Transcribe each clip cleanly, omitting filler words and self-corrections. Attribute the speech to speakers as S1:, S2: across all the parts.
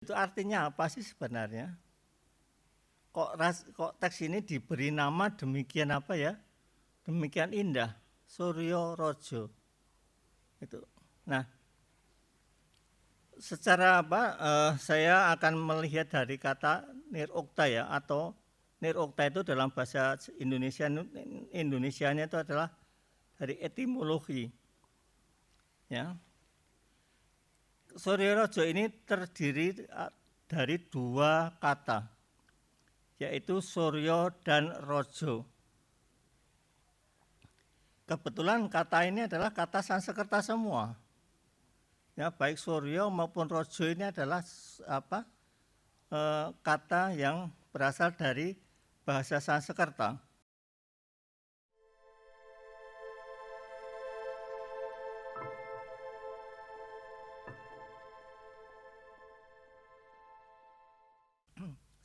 S1: Itu artinya apa sih sebenarnya? Kok teks ini diberi nama demikian apa ya? Demikian indah, Suryo Rojo. Itu. Nah, secara apa? Saya akan melihat dari kata nirukta ya, atau nirukta itu dalam bahasa Indonesianya itu adalah dari etimologi. Ya. Suryo Rojo ini terdiri dari dua kata, yaitu Suryo dan Rojo. Kebetulan kata ini adalah kata Sanskerta semua. Ya, baik Suryo maupun Rojo ini adalah kata yang berasal dari bahasa Sanskerta.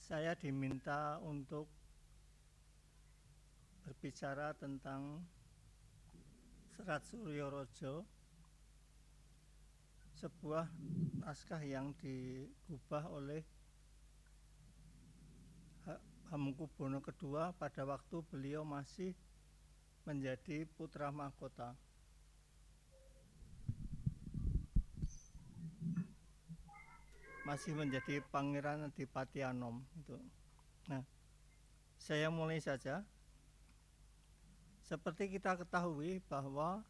S1: Saya diminta untuk berbicara tentang Serat Suryo Rojo, sebuah naskah yang digubah oleh Hamengkubuwono II pada waktu beliau masih menjadi putra mahkota. Masih menjadi Pangeran Adipati Anom itu. Nah, saya mulai saja. Seperti kita ketahui bahwa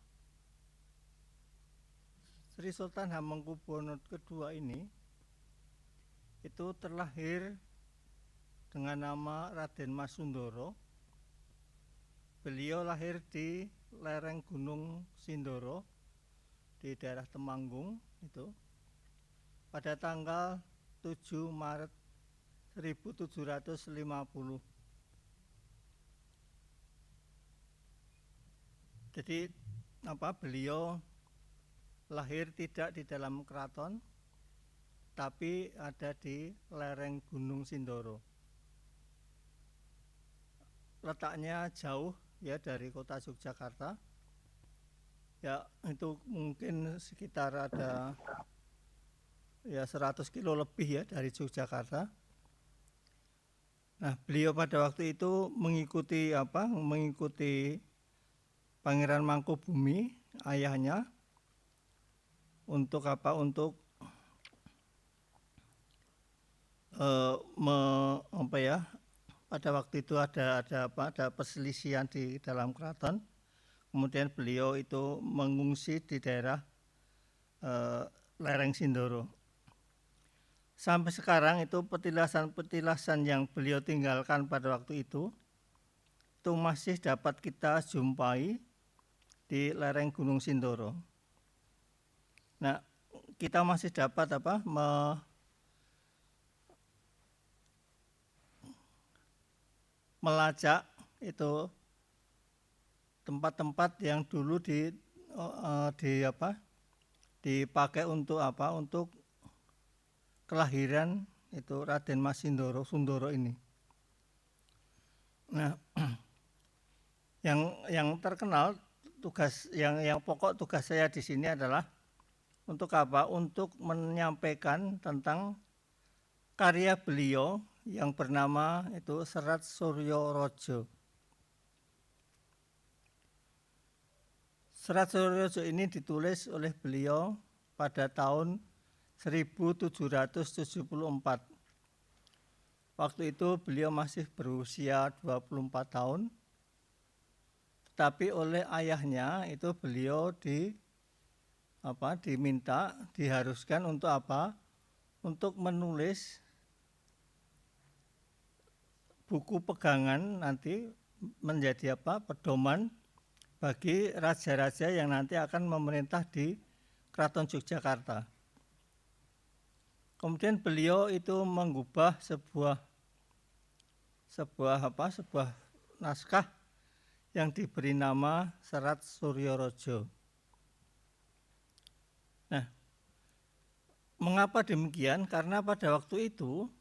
S1: Sri Sultan Hamengkubuwono II ini itu terlahir dengan nama Raden Mas Sundoro. Beliau lahir di lereng Gunung Sindoro di daerah Temanggung itu pada tanggal 7 Maret 1750. Jadi beliau lahir tidak di dalam keraton, tapi ada di lereng Gunung Sindoro. Letaknya jauh ya dari kota Yogyakarta. Ya, itu mungkin sekitar ada ya 100 kilo lebih ya dari Yogyakarta. Nah, beliau pada waktu itu mengikuti Pangeran Mangkubumi, ayahnya, untuk pada waktu itu ada perselisihan di dalam keraton. Kemudian beliau itu mengungsi di daerah lereng Sindoro. Sampai sekarang itu petilasan-petilasan yang beliau tinggalkan pada waktu itu masih dapat kita jumpai di lereng Gunung Sindoro. Nah, kita masih dapat melacak itu tempat-tempat yang dulu dipakai untuk untuk kelahiran itu Raden Mas Sundoro ini. Nah, yang terkenal yang pokok tugas saya di sini adalah untuk Untuk menyampaikan tentang karya beliau yang bernama itu Serat Suryo Rojo. Serat Suryo Rojo ini ditulis oleh beliau pada tahun 1774. Waktu itu beliau masih berusia 24 tahun. Tapi oleh ayahnya itu beliau diharuskan untuk untuk menulis buku pegangan nanti menjadi pedoman bagi raja-raja yang nanti akan memerintah di Keraton Yogyakarta. Kemudian beliau itu mengubah sebuah naskah yang diberi nama Serat Suryo Rojo. Nah, mengapa demikian? Karena pada waktu itu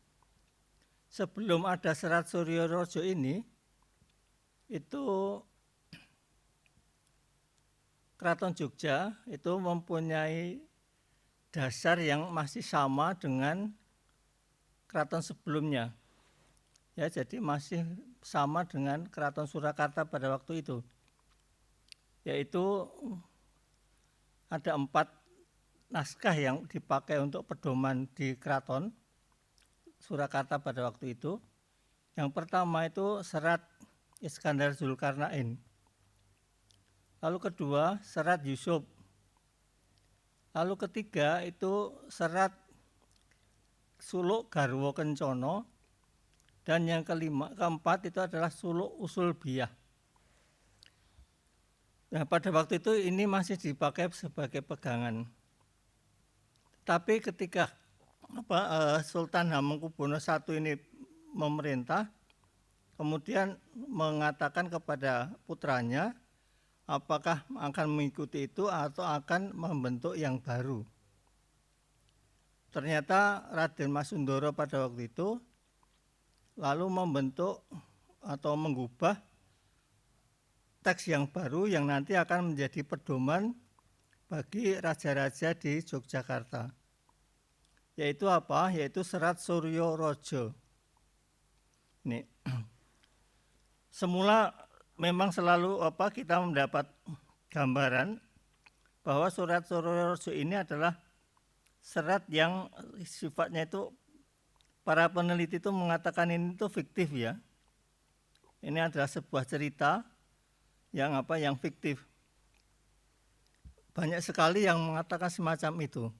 S1: sebelum ada Serat Suryo Rojo ini, itu Keraton Jogja itu mempunyai dasar yang masih sama dengan keraton sebelumnya. Ya, jadi masih sama dengan Keraton Surakarta pada waktu itu. Yaitu ada 4 naskah yang dipakai untuk pedoman di Keraton Surakarta pada waktu itu. Yang pertama itu serat Iskandar Zulkarnain. Lalu kedua serat Yusuf. Lalu ketiga itu serat Suluk Garwo Kencono. Dan yang keempat itu adalah Suluk Usulbiyah. Nah, pada waktu itu ini masih dipakai sebagai pegangan. Tapi ketika Sultan Hamengkubuwono I ini memerintah, kemudian mengatakan kepada putranya apakah akan mengikuti itu atau akan membentuk yang baru. Ternyata Raden Masundoro pada waktu itu lalu membentuk atau mengubah teks yang baru yang nanti akan menjadi pedoman bagi raja-raja di Yogyakarta. Yaitu apa? Yaitu Serat Suryo Rojo. Ini semula memang selalu kita mendapat gambaran bahwa Surat Suryo Rojo ini adalah serat yang sifatnya itu para peneliti itu mengatakan ini itu fiktif ya. Ini adalah sebuah cerita yang fiktif. Banyak sekali yang mengatakan semacam itu.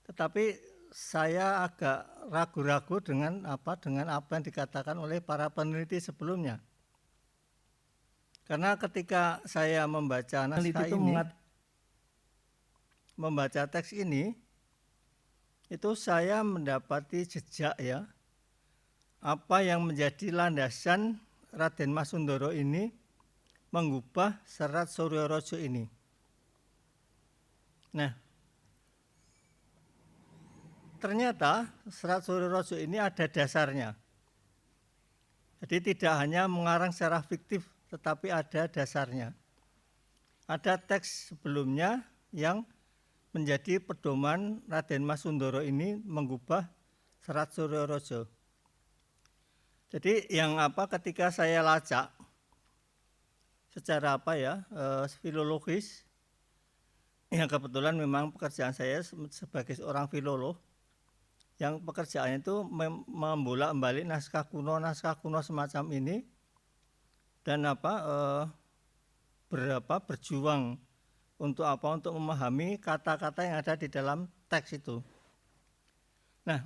S1: Tetapi saya agak ragu-ragu dengan apa yang dikatakan oleh para peneliti sebelumnya. Karena ketika saya membaca naskah ini, membaca teks ini, itu saya mendapati jejak ya, apa yang menjadi landasan Raden Masundoro ini mengubah Serat Suryo Rojo ini. Nah, ternyata Serat Suryo Rojo ini ada dasarnya. Jadi tidak hanya mengarang secara fiktif, tetapi ada dasarnya. Ada teks sebelumnya yang menjadi pedoman Raden Masundoro ini mengubah Serat Suryo Rojo. Jadi yang ketika saya lacak secara filologis, yang kebetulan memang pekerjaan saya sebagai seorang filolog, yang pekerjaannya itu membolak-balik naskah kuno semacam ini, dan berjuang untuk memahami kata-kata yang ada di dalam teks itu. Nah,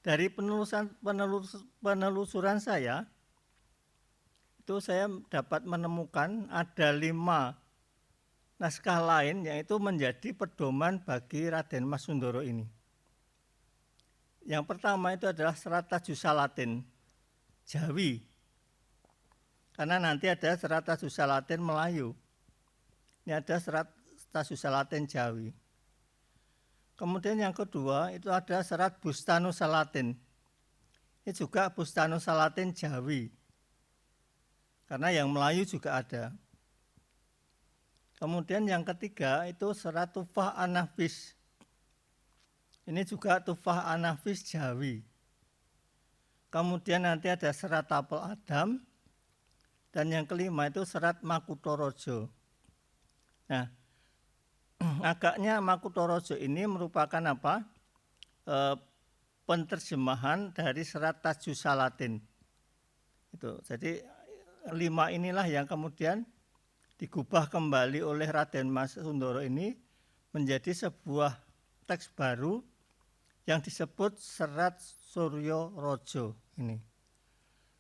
S1: dari penelusuran saya, itu saya dapat menemukan ada 5 naskah lain yang itu menjadi pedoman bagi Raden Masundoro ini. Yang pertama itu adalah Serat Tajusalatin Jawi. Karena nanti ada Serat Tajusalatin Melayu. Ini ada Serat Tajusalatin Jawi. Kemudian yang kedua itu ada Serat Bustanusalatin. Ini juga Bustanusalatin Jawi. Karena yang Melayu juga ada. Kemudian yang ketiga itu Serat Tufah An-Nafis. Ini juga Tufah An-Nafis Jawi. Kemudian nanti ada Serat Tapel Adam. Dan yang kelima itu Serat Makutorojo. Nah, agaknya Makutorojo ini merupakan penerjemahan dari Serat Tajusalatin. Itu. Jadi 5 inilah yang kemudian digubah kembali oleh Raden Masundoro ini menjadi sebuah teks baru yang disebut Serat Suryo Rojo ini.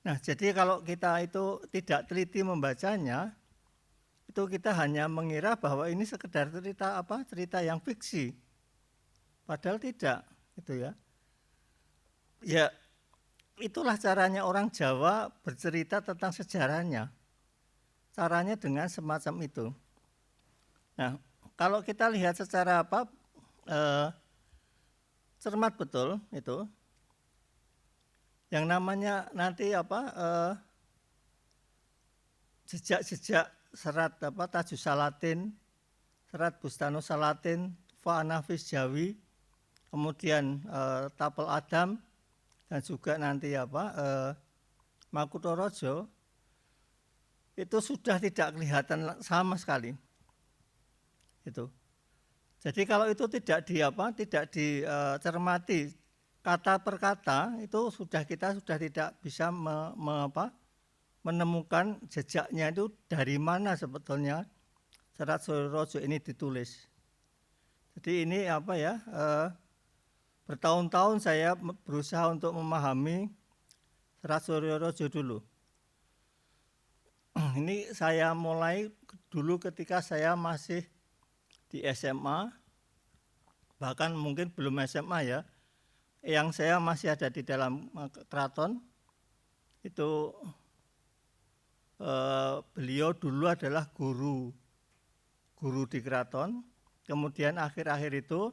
S1: Nah, jadi kalau kita itu tidak teliti membacanya, itu kita hanya mengira bahwa ini sekedar cerita yang fiksi. Padahal tidak, gitu ya. Ya, itulah caranya orang Jawa bercerita tentang sejarahnya. Caranya dengan semacam itu. Nah, kalau kita lihat secara cermat betul itu, yang namanya nanti jejak-jejak Serat Tajusalatin, Serat Bustanusalatin, Tufah An-Nafis Jawi, kemudian Tapel Adam, dan juga nanti Makutharadja, itu sudah tidak kelihatan sama sekali. Itu. Jadi kalau itu tidak dicermati kata per kata, itu kita sudah tidak bisa menemukan jejaknya itu dari mana sebetulnya Serat Suryarojo ini ditulis. Jadi ini bertahun-tahun saya berusaha untuk memahami Serat Suryarojo dulu. Ini saya mulai dulu ketika saya masih di SMA, bahkan mungkin belum SMA ya, yang saya masih ada di dalam keraton, itu beliau dulu adalah guru di keraton, kemudian akhir-akhir itu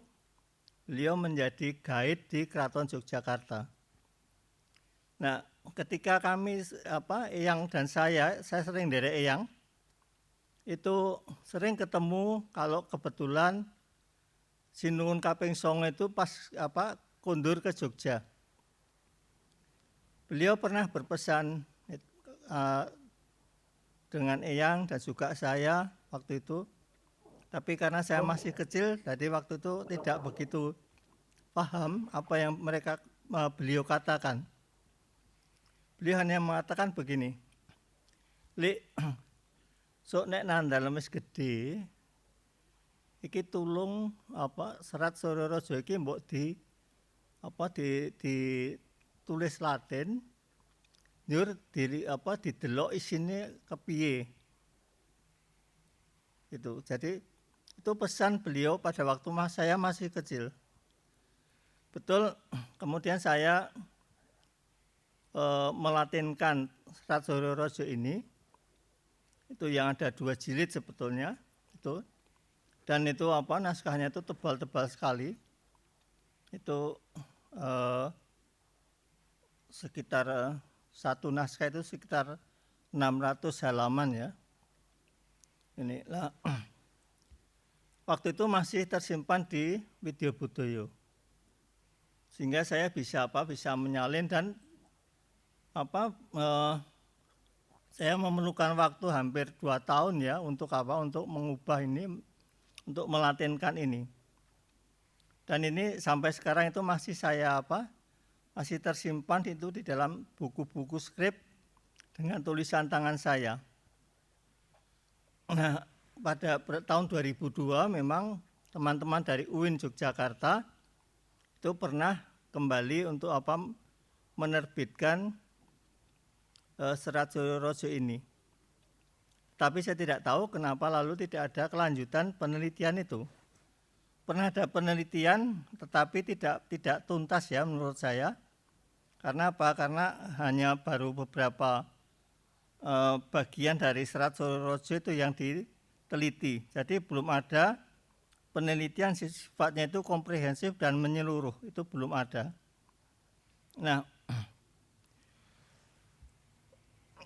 S1: beliau menjadi guide di Keraton Yogyakarta. Nah, ketika kami Eyang dan saya sering derek Eyang, itu sering ketemu kalau kebetulan Sinuwun kaping 9 itu pas kundur ke Jogja. Beliau pernah berpesan dengan Eyang dan juga saya waktu itu, tapi karena saya masih kecil, jadi waktu itu tidak begitu paham apa yang beliau katakan. Beliau hanya mengatakan begini, "Lik, sok nek nandal wis gedhe, iki tulung Serat Suryarojo iki mbok ditulis Latin, njur didelok isine kepiye." Itu. Jadi itu pesan beliau pada waktu saya masih kecil. Betul, kemudian saya melatinkan Serat Suryarojo ini, itu yang ada 2 jilid sebetulnya, itu, dan itu naskahnya itu tebal-tebal sekali, itu sekitar satu naskah itu sekitar 600 halaman ya. Ini waktu itu masih tersimpan di Widyabudaya, sehingga saya bisa menyalin dan saya memerlukan waktu hampir 2 tahun ya untuk mengubah ini, untuk melatinkan ini. Dan ini sampai sekarang itu masih masih tersimpan itu di dalam buku-buku skrip dengan tulisan tangan saya. Nah, pada tahun 2002 memang teman-teman dari UIN Yogyakarta itu pernah kembali untuk menerbitkan Serat Suryarojo ini. Tapi saya tidak tahu kenapa lalu tidak ada kelanjutan penelitian itu. Pernah ada penelitian, tetapi tidak tuntas ya menurut saya. Karena apa? Karena hanya baru beberapa bagian dari Serat Suryarojo itu yang diteliti. Jadi belum ada penelitian sifatnya itu komprehensif dan menyeluruh, itu belum ada. Nah,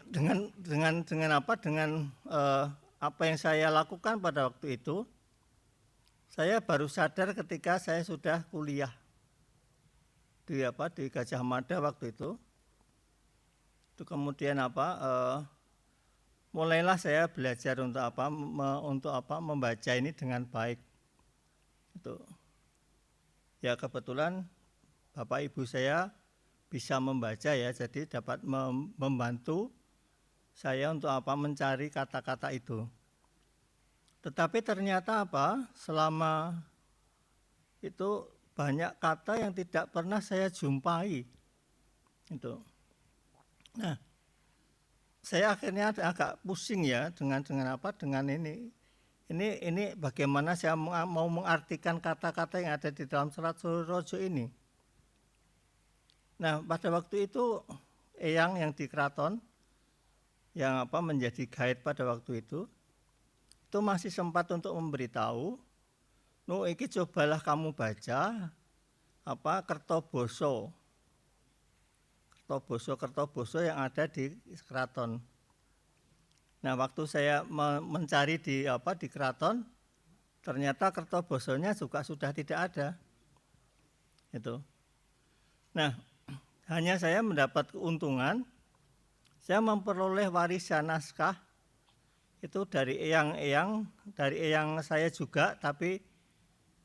S1: dengan apa yang saya lakukan pada waktu itu, saya baru sadar ketika saya sudah kuliah di Gajah Mada waktu itu. Itu kemudian mulailah saya belajar untuk membaca ini dengan baik. Itu ya, kebetulan Bapak Ibu saya bisa membaca ya, jadi dapat membantu saya untuk mencari kata-kata itu. Tetapi ternyata selama itu banyak kata yang tidak pernah saya jumpai. Itu. Nah, saya akhirnya agak pusing ya dengan ini. Ini bagaimana saya mau mengartikan kata-kata yang ada di dalam Serat Suryarojo ini. Nah, pada waktu itu Eyang yang di keraton, yang menjadi guide pada waktu itu masih sempat untuk memberitahu, iki cobalah kamu baca Kertoboso yang ada di keraton. Nah, waktu saya mencari di keraton, ternyata Kertobosonya juga sudah tidak ada. Itu. Nah, hanya saya mendapat keuntungan, saya memperoleh warisan naskah itu dari eyang saya juga, tapi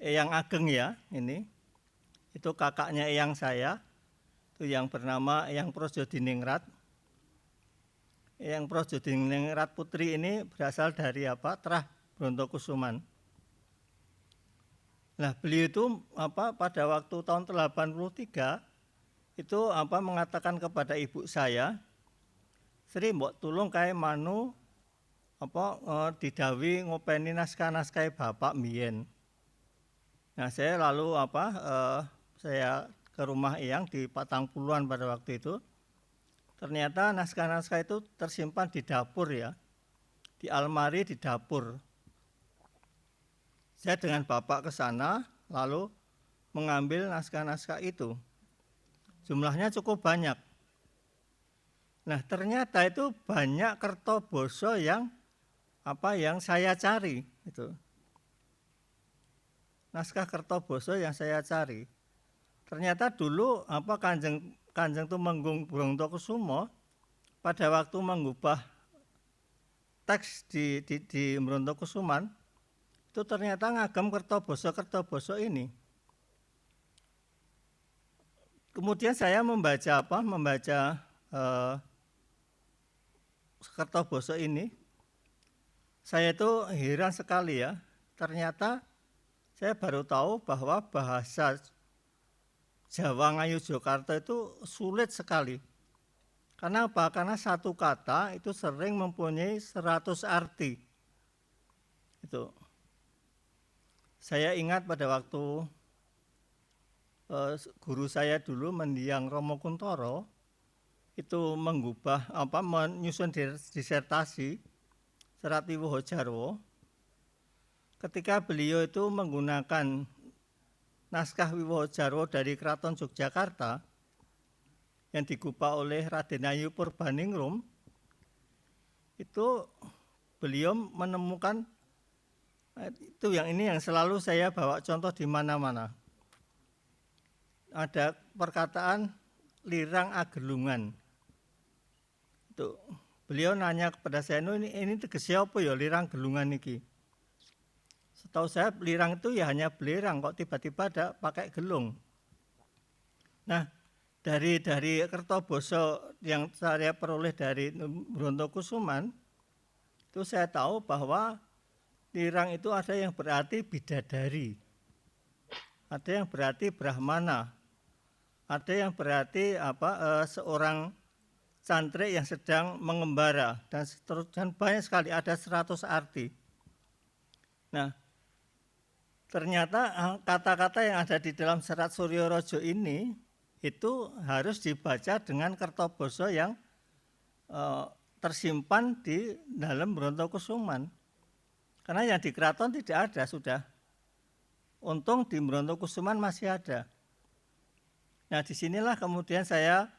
S1: Eyang Ageng ya ini. Itu kakaknya eyang saya, itu yang bernama Eyang Projodiningrat. Eyang Projodiningrat Putri ini berasal dari Trah Brontokusuman. Nah, beliau itu pada waktu tahun 83 itu mengatakan kepada ibu saya, "Sri mbok tulung kae manu didawi ngopeni naskah-naskah bapak mbiyen." Nah, saya lalu saya ke rumah eyang di Patangpuluhan pada waktu itu. Ternyata naskah-naskah itu tersimpan di dapur ya, di almari di dapur. Saya dengan bapak ke sana, lalu mengambil naskah-naskah itu. Jumlahnya cukup banyak. Nah, ternyata itu banyak kertoboso yang saya cari itu. Naskah kertoboso yang saya cari. Ternyata dulu Kanjeng Tumenggung Brontokusumo pada waktu mengubah teks di Brontokusuman itu ternyata ngagem kertoboso ini. Kemudian saya membaca kertoboso ini, saya itu heran sekali ya. Ternyata saya baru tahu bahwa bahasa Jawa Ngayogyakarta itu sulit sekali. Karena apa? Karena satu kata itu sering mempunyai 100 arti. Itu. Saya ingat pada waktu guru saya dulu mendiang Romo Kuntoro itu menyusun disertasi Serat Wiwoho Jarwo. Ketika beliau itu menggunakan naskah Wiwoho Jarwo dari Keraton Yogyakarta yang digubah oleh Raden Ayu Purbaningrum, itu beliau menemukan itu yang selalu saya bawa contoh di mana-mana. Ada perkataan lirang agelungan. Itu beliau nanya kepada saya, ini tegesnya apa ya lirang gelungan iki? Setahu saya lirang itu ya hanya belerang, kok tiba-tiba ada pakai gelung. Nah, dari kertoboso yang saya peroleh dari Brontokusuman, itu saya tahu bahwa lirang itu ada yang berarti bidadari, ada yang berarti brahmana, ada yang berarti seorang santri yang sedang mengembara, dan banyak sekali, ada 100 arti. Nah, ternyata kata-kata yang ada di dalam Serat Suryorojo ini itu harus dibaca dengan kertoboso yang tersimpan di dalam Brontokusuman. Karena yang di keraton tidak ada sudah. Untung di Brontokusuman masih ada. Nah, disinilah kemudian saya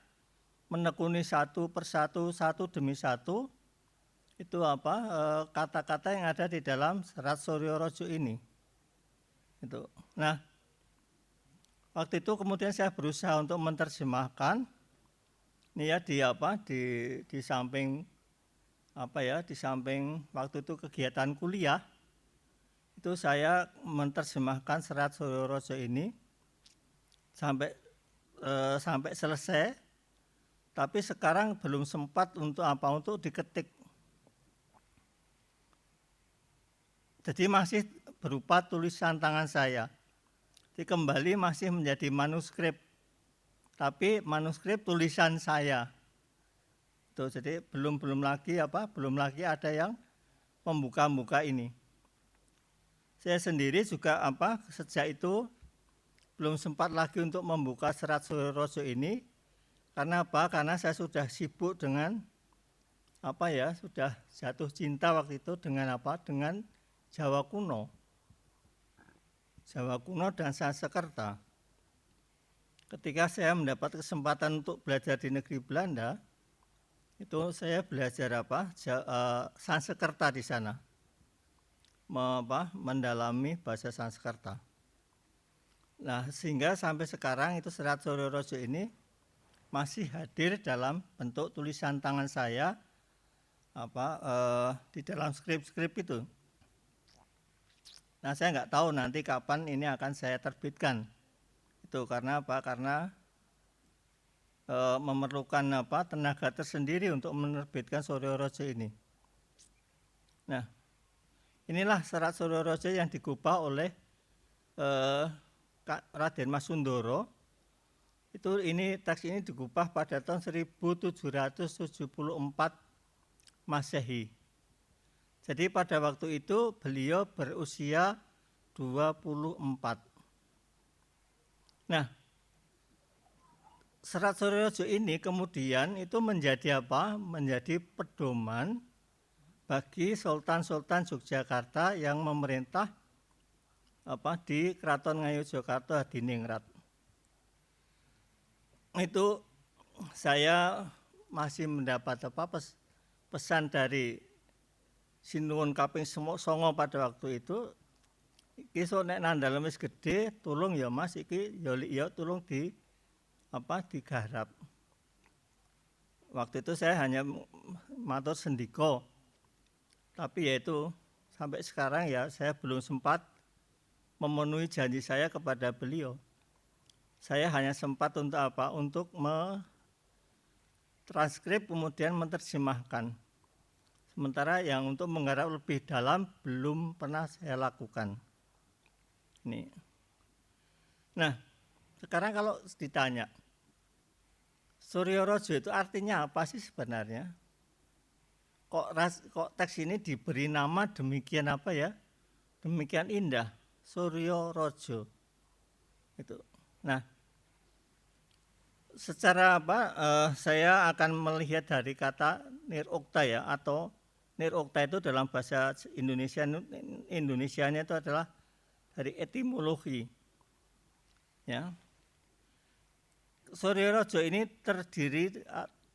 S1: menekuni satu persatu, satu demi satu, itu kata-kata yang ada di dalam Serat Suryorojo ini. Itu. Nah, waktu itu kemudian saya berusaha untuk menerjemahkan ini ya di samping di samping waktu itu kegiatan kuliah itu saya menerjemahkan Serat Suryorojo ini sampai selesai, tapi sekarang belum sempat untuk diketik. Jadi masih berupa tulisan tangan saya. Jadi kembali masih menjadi manuskrip, tapi manuskrip tulisan saya. Tuh, jadi belum lagi ada yang membuka ini. Saya sendiri juga sejak itu belum sempat lagi untuk membuka Serat Suryorojo ini. Karena apa? Karena saya sudah sibuk dengan sudah jatuh cinta waktu itu dengan dengan Jawa kuno dan Sanskerta. Ketika saya mendapat kesempatan untuk belajar di negeri Belanda, itu saya belajar Sanskerta di sana, mendalami bahasa Sanskerta. Nah, sehingga sampai sekarang itu Serat Suryo Rojo ini masih hadir dalam bentuk tulisan tangan saya di dalam skrip-skrip itu. Nah, saya nggak tahu nanti kapan ini akan saya terbitkan. Itu karena apa? Karena memerlukan tenaga tersendiri untuk menerbitkan Suryo Rojo ini. Nah, inilah Serat Suryo Rojo yang digubah oleh Raden Mas Sundoro. Ini teks ini digubah pada tahun 1774 Masehi. Jadi pada waktu itu beliau berusia 24. Nah, Serat Suryo Rojo ini kemudian itu menjadi apa? Menjadi pedoman bagi Sultan-Sultan Yogyakarta yang memerintah di Keraton Ngayogyakarta Hadiningrat. Itu saya masih mendapat pesan dari Sinuwun kaping 9 pada waktu itu. Iki sok nek nandalem wis gedhe, tulung ya Mas iki ya tulung digarap. Waktu itu saya hanya matur sendika. Tapi yaitu sampai sekarang ya saya belum sempat memenuhi janji saya kepada beliau. Saya hanya sempat untuk Untuk transkrip kemudian menerjemahkan. Sementara yang untuk menggarap lebih dalam belum pernah saya lakukan. Ini. Nah, sekarang kalau ditanya, Suryo Rojo itu artinya apa sih sebenarnya? Kok teks ini diberi nama demikian demikian indah, Suryo Rojo. Itu. Nah, secara saya akan melihat dari kata nirukta atau nirukta itu dalam bahasa Indonesianya itu adalah dari etimologi. Ya. Suryo Rojo ini terdiri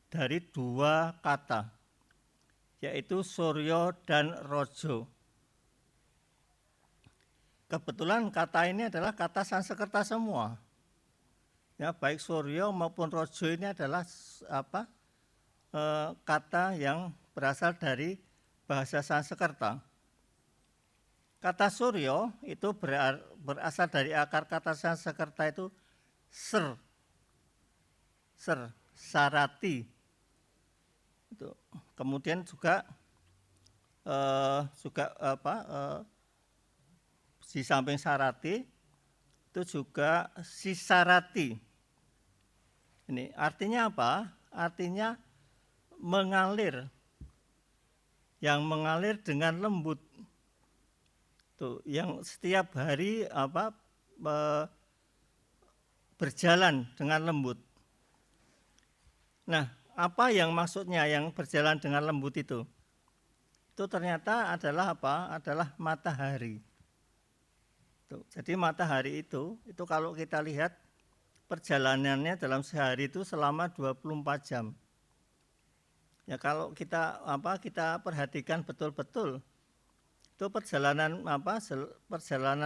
S1: dari 2 kata, yaitu Suryo dan Rojo. Kebetulan kata ini adalah kata Sanskerta semua. Ya, baik Suryo maupun Rojo ini adalah kata yang berasal dari bahasa Sanskerta. Kata Suryo itu berasal dari akar kata Sanskerta itu ser, sarati. Itu. Kemudian juga di samping sarati itu juga sisarati. Ini artinya apa? Artinya mengalir, yang mengalir dengan lembut. Tuh, yang setiap hari berjalan dengan lembut. Nah, apa yang maksudnya yang berjalan dengan lembut itu? Itu ternyata adalah Adalah matahari. Tuh, jadi matahari itu kalau kita lihat perjalanannya dalam sehari itu selama 24 jam. Ya kalau kita perhatikan betul-betul itu perjalanan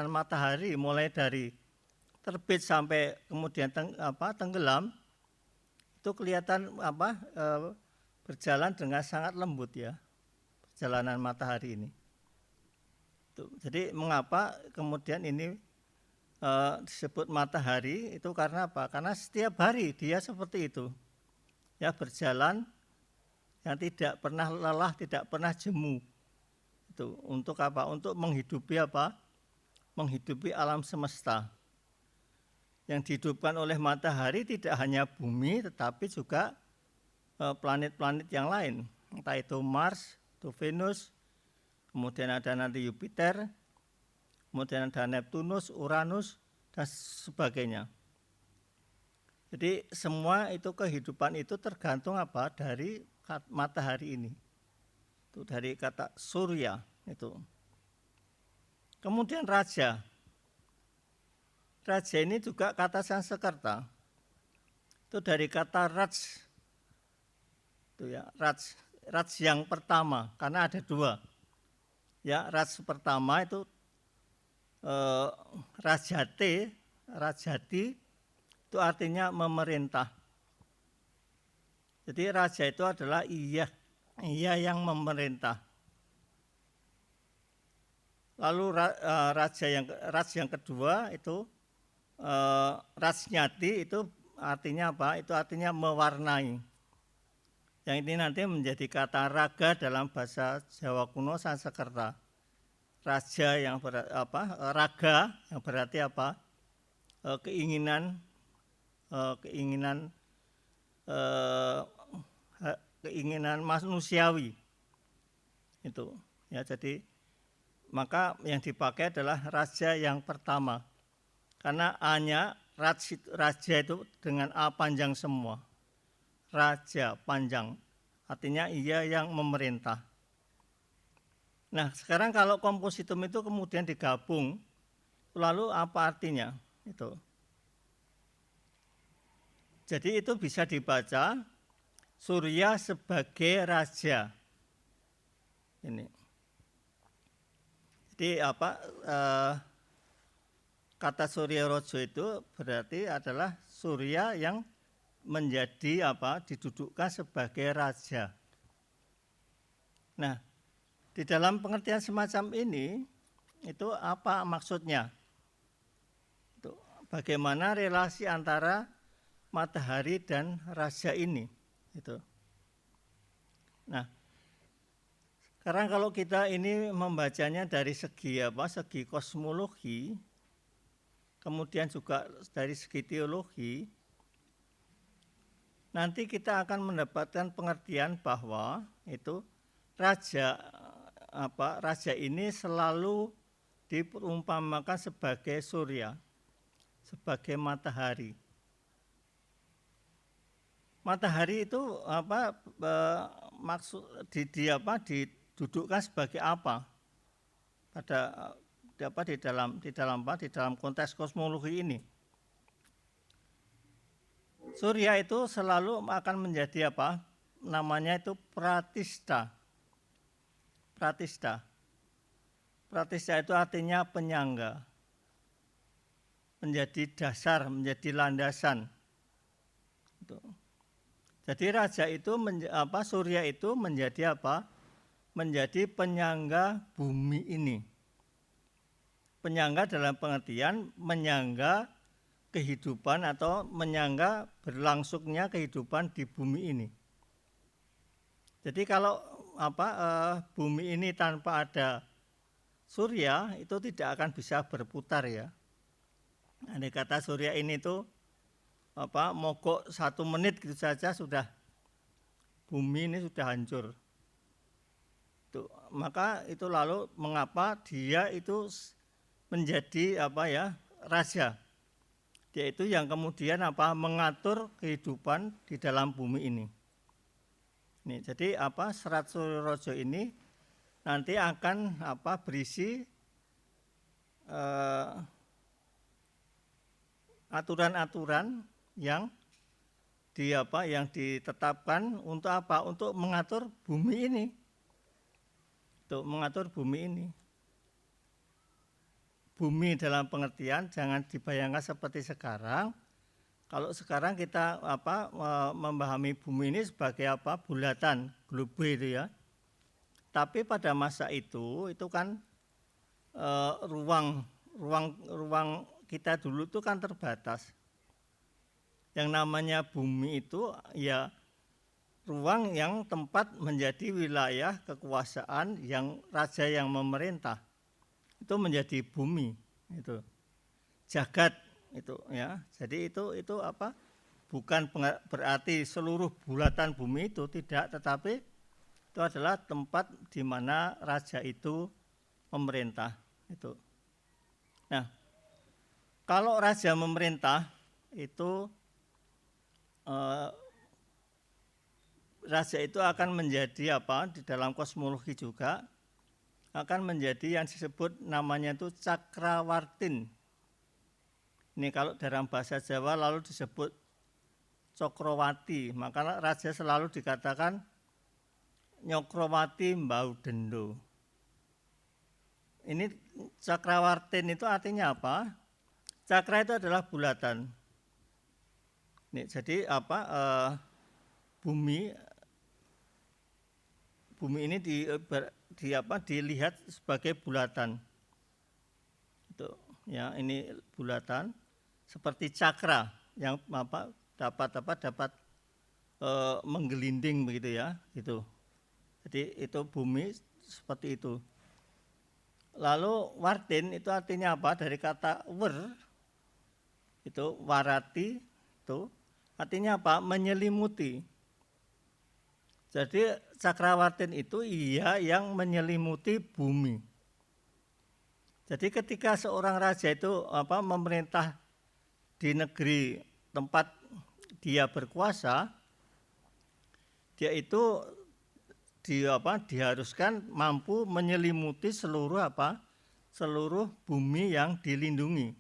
S1: matahari mulai dari terbit sampai kemudian tenggelam itu kelihatan berjalan dengan sangat lembut ya perjalanan matahari ini. Tuh, jadi mengapa kemudian ini disebut matahari itu karena apa? Karena setiap hari dia seperti itu. Ya berjalan yang tidak pernah lelah, tidak pernah jemu. Itu untuk apa? Untuk menghidupi Menghidupi alam semesta. Yang dihidupkan oleh matahari tidak hanya bumi tetapi juga planet-planet yang lain. Entah itu Mars, itu Venus, kemudian ada nanti Jupiter, kemudian ada Neptunus, Uranus, dan sebagainya. Jadi semua itu kehidupan itu tergantung dari matahari ini. Itu dari kata surya itu. Kemudian raja. Raja ini juga kata Sanskerta. Itu dari kata raj. Itu ya, raj yang pertama karena ada 2. Ya, raj pertama itu Rajate rajati itu artinya memerintah. Jadi raja itu adalah ia yang memerintah. Lalu raja yang kedua itu rajnyati, itu artinya apa? Itu artinya mewarnai. Yang ini nanti menjadi kata raga dalam bahasa Jawa kuno Sanskerta. Raja yang raga yang berarti apa? Keinginan manusiawi itu ya. Jadi maka yang dipakai adalah raja yang pertama, karena A-nya raja itu dengan A panjang semua, raja panjang artinya ia yang memerintah. Nah sekarang kalau kompositum itu kemudian digabung, lalu apa artinya? Itu. Jadi itu bisa dibaca Surya sebagai raja. Ini. Jadi kata Surya Rojo itu berarti adalah Surya yang menjadi didudukkan sebagai raja. Nah, di dalam pengertian semacam ini itu apa maksudnya? Bagaimana relasi antara matahari dan raja ini itu. Nah, sekarang kalau kita ini membacanya dari segi segi kosmologi, kemudian juga dari segi teologi, nanti kita akan mendapatkan pengertian bahwa itu raja ini selalu diperumpamakan sebagai surya, sebagai matahari. Matahari itu maksud didudukkan sebagai apa di dalam konteks kosmologi ini. Surya itu selalu akan menjadi namanya itu pratistha. Pratistha itu artinya penyangga, menjadi dasar, menjadi landasan. Jadi raja itu surya itu menjadi menjadi penyangga bumi ini. Penyangga dalam pengertian menyangga kehidupan atau menyangga berlangsungnya kehidupan di bumi ini. Jadi kalau bumi ini tanpa ada surya itu tidak akan bisa berputar ya. Andai kata surya ini tuh mogok 1 menit gitu saja sudah bumi ini sudah hancur. Maka itu lalu mengapa dia itu menjadi raja. Dia itu yang kemudian mengatur kehidupan di dalam bumi ini. Nih, jadi Serat Surya Rojo ini nanti akan berisi aturan-aturan yang ditetapkan untuk untuk mengatur bumi ini. Untuk mengatur bumi ini. Bumi dalam pengertian jangan dibayangkan seperti sekarang. Kalau sekarang kita memahami bumi ini sebagai bulatan, globe itu ya. Tapi pada masa itu kan ruang kita dulu itu kan terbatas. Yang namanya bumi itu ya ruang yang tempat menjadi wilayah kekuasaan yang raja yang memerintah. Itu menjadi bumi itu. Jagat itu ya. Jadi itu bukan berarti seluruh bulatan bumi itu tidak, tetapi itu adalah tempat di mana raja itu memerintah itu. Nah, kalau raja memerintah itu raja itu akan menjadi di dalam kosmologi juga akan menjadi yang disebut namanya itu cakrawartin. Ini kalau dalam bahasa Jawa lalu disebut Cokrawati, maka raja selalu dikatakan Nyokrowati Mbau Dendo. Ini cakrawartin itu artinya apa? Cakra itu adalah bulatan. Nih, jadi bumi ini dilihat sebagai bulatan. Itu ya, ini bulatan seperti cakra yang dapat menggelinding begitu ya, gitu. Jadi itu bumi seperti itu. Lalu wartin itu artinya apa? Dari kata itu warati itu artinya apa? Menyelimuti. Jadi cakrawartin itu ia yang menyelimuti bumi. Jadi ketika seorang raja itu memerintah di negeri tempat dia berkuasa, dia itu diharuskan mampu menyelimuti seluruh bumi yang dilindungi.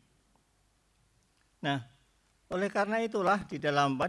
S1: Nah, oleh karena itulah di dalam